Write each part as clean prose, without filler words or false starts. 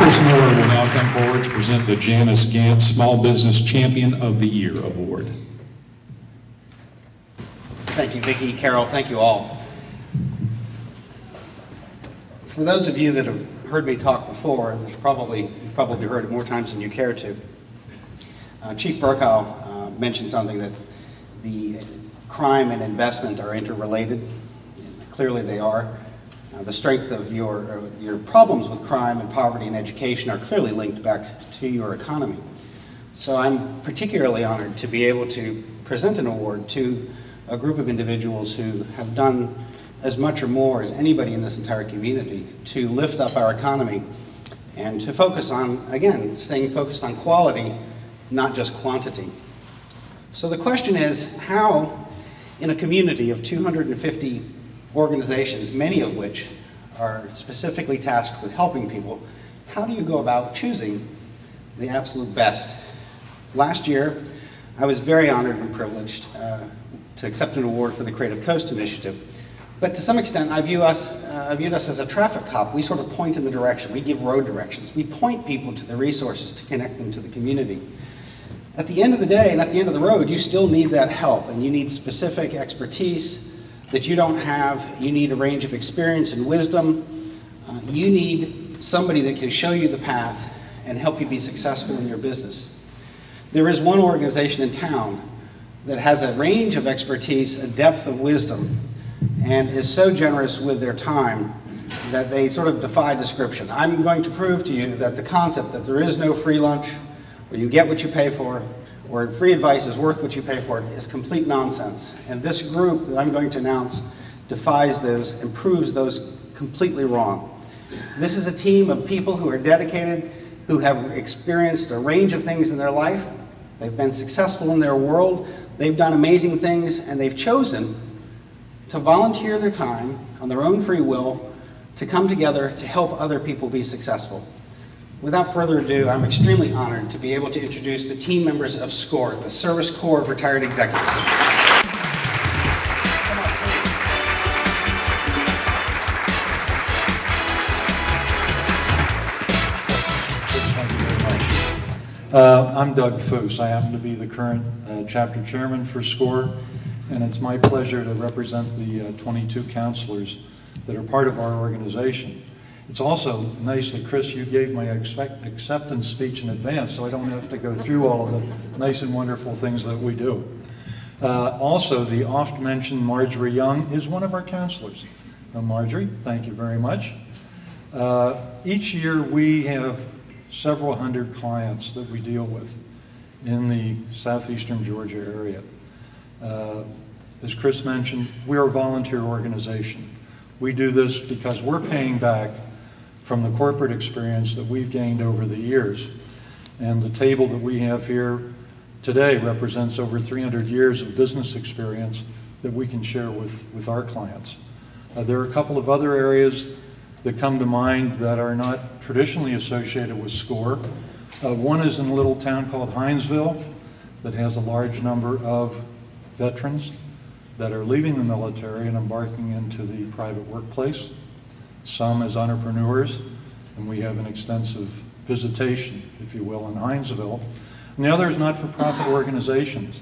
Chris Miller will now come forward to present the Janice Gant Small Business Champion of the Year Award. Thank you, Vicki, Carol, thank you all. For those of you that have heard me talk before, and you've probably heard it more times than you care to, Chief Burkow mentioned something that the crime and investment are interrelated. Clearly they are. The strength of your problems with crime and poverty and education are clearly linked back to your economy. So I'm particularly honored to be able to present an award to a group of individuals who have done as much or more as anybody in this entire community to lift up our economy and to focus on, again, staying focused on quality, not just quantity. So the question is, how in a community of 250 organizations, many of which are specifically tasked with helping people, how do you go about choosing the absolute best? Last year, I was very honored and privileged to accept an award for the Creative Coast Initiative. But to some extent, I viewed us as a traffic cop. We sort of point in the direction. We give road directions. We point people to the resources to connect them to the community. At the end of the day and at the end of the road, you still need that help, and you need specific expertise that you don't have. You need a range of experience and wisdom. You need somebody that can show you the path and help you be successful in your business. There is one organization in town that has a range of expertise, a depth of wisdom, and is so generous with their time that they sort of defy description. I'm going to prove to you that the concept that there is no free lunch, where you get what you pay for, or free advice is worth what you pay for, is complete nonsense. And this group that I'm going to announce defies those and proves those completely wrong. This is a team of people who are dedicated, who have experienced a range of things in their life. They've been successful in their world. They've done amazing things, and they've chosen to volunteer their time on their own free will to come together to help other people be successful. Without further ado, I'm extremely honored to be able to introduce the team members of SCORE, the Service Corps of Retired Executives. I'm Doug Foose. I happen to be the current chapter chairman for SCORE, and it's my pleasure to represent the 22 counselors that are part of our organization. It's also nice that, Chris, you gave my acceptance speech in advance, so I don't have to go through all of the nice and wonderful things that we do. Also, the oft-mentioned Marjorie Young is one of our counselors. Marjorie, thank you very much. Each year we have several hundred clients that we deal with in the southeastern Georgia area. As Chris mentioned, we're a volunteer organization. We do this because we're paying back from the corporate experience that we've gained over the years. And the table that we have here today represents over 300 years of business experience that we can share with our clients. There are a couple of other areas that come to mind that are not traditionally associated with SCORE. One is in a little town called Hinesville that has a large number of veterans that are leaving the military and embarking into the private workplace, some as entrepreneurs, and we have an extensive visitation, if you will, in Hinesville. And the other is not-for-profit organizations,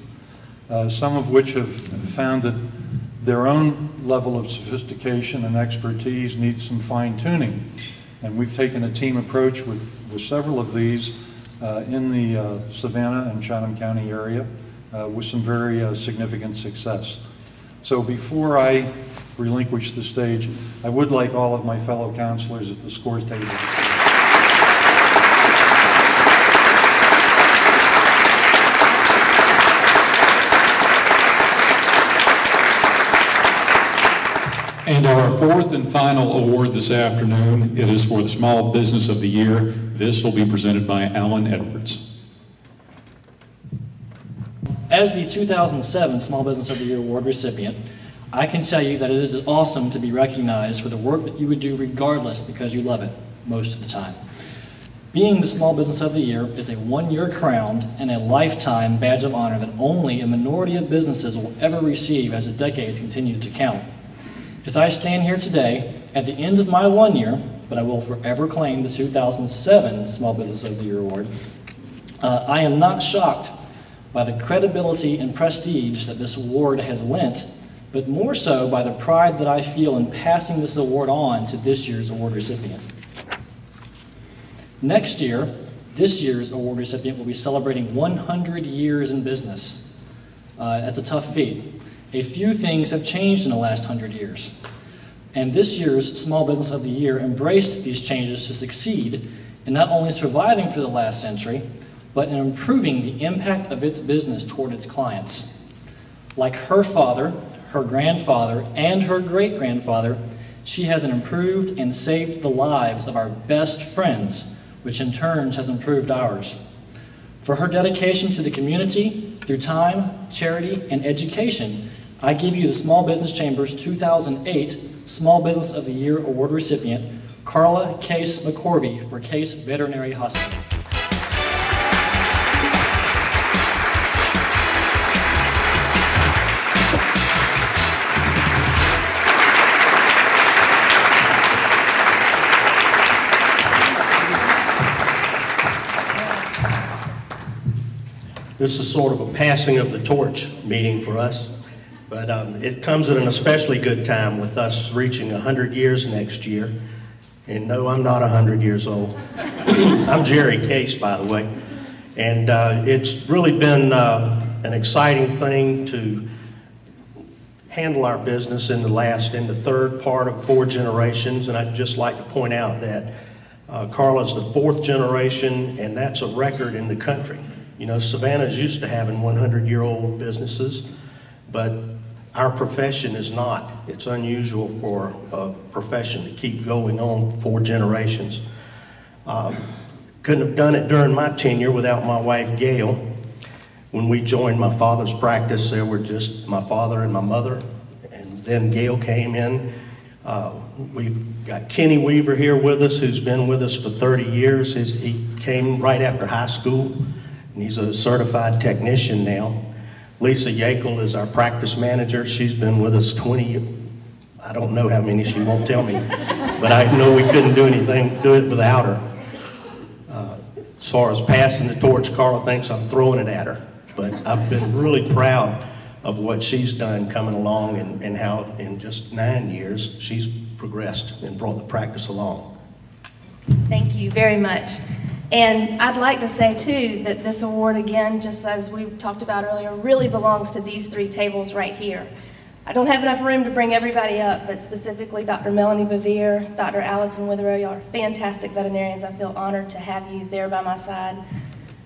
some of which have found that their own level of sophistication and expertise needs some fine-tuning. And we've taken a team approach with several of these in the Savannah and Chatham County area with some very significant success. So before I relinquish the stage, I would like all of my fellow counselors at the SCORE table. And our fourth and final award this afternoon, it is for the Small Business of the Year. This will be presented by Alan Edwards. As the 2007 Small Business of the Year Award recipient, I can tell you that it is awesome to be recognized for the work that you would do regardless because you love it most of the time. Being the Small Business of the Year is a one-year crown and a lifetime badge of honor that only a minority of businesses will ever receive as the decades continue to count. As I stand here today, at the end of my 1 year, but I will forever claim the 2007 Small Business of the Year award. I am not shocked by the credibility and prestige that this award has lent, but more so by the pride that I feel in passing this award on to this year's award recipient. Next year, this year's award recipient will be celebrating 100 years in business. That's a tough feat. A few things have changed in the last 100 years. And this year's Small Business of the Year embraced these changes to succeed in not only surviving for the last century, but in improving the impact of its business toward its clients. Like her father, her grandfather, and her great-grandfather, she has improved and saved the lives of our best friends, which in turn has improved ours. For her dedication to the community through time, charity, and education, I give you the Small Business Chamber's 2008 Small Business of the Year Award recipient, Carla Case McCorvey for Case Veterinary Hospital. This is sort of a passing of the torch meeting for us, but it comes at an especially good time with us reaching 100 years next year. And no, I'm not 100 years old. I'm Jerry Case, by the way. And it's really been an exciting thing to handle our business in the third part of 4 generations. And I'd just like to point out that Carla's the 4th generation, and that's a record in the country. You know, Savannah's used to having 100-year-old businesses, but our profession is not. It's unusual for a profession to keep going on 4 generations. Couldn't have done it during my tenure without my wife, Gail. When we joined my father's practice, there were just my father and my mother, and then Gail came in. We've got Kenny Weaver here with us, who's been with us for 30 years. He came right after high school. And he's a certified technician now. Lisa Yakel is our practice manager. She's been with us 20, I don't know how many, she won't tell me. But I know we couldn't do it without her. As far as passing the torch, Carla thinks I'm throwing it at her. But I've been really proud of what she's done coming along and how in just 9 years she's progressed and brought the practice along. Thank you very much. And I'd like to say, too, that this award, again, just as we talked about earlier, really belongs to these 3 tables right here. I don't have enough room to bring everybody up, but specifically Dr. Melanie Bevere, Dr. Allison Witherow, y'all are fantastic veterinarians. I feel honored to have you there by my side.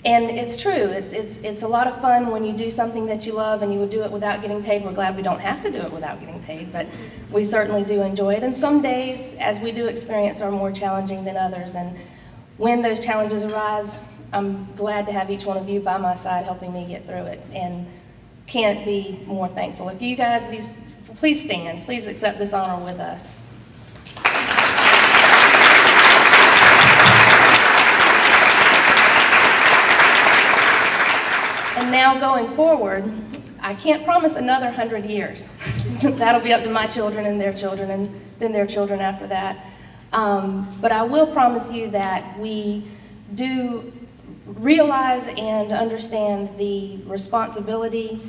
And it's true, it's a lot of fun when you do something that you love and you would do it without getting paid. We're glad we don't have to do it without getting paid, but we certainly do enjoy it. And some days, as we do experience, are more challenging than others. And when those challenges arise, I'm glad to have each one of you by my side helping me get through it, and can't be more thankful. If you guys, please stand, please accept this honor with us. And now going forward, I can't promise another 100 years. That'll be up to my children and then their children after that. But I will promise you that we do realize and understand the responsibility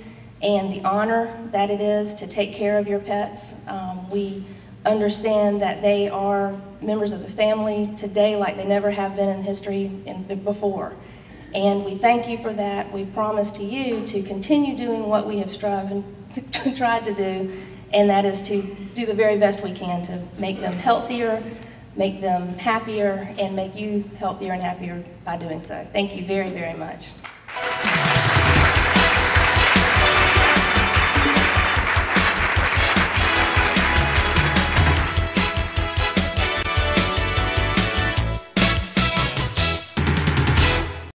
and the honor that it is to take care of your pets. We understand that they are members of the family today like they never have been in history before. And we thank you for that. We promise to you to continue doing what we have striven to tried to do, and that is to do the very best we can to make them healthier, make them happier, and make you healthier and happier by doing so. Thank you very, very much.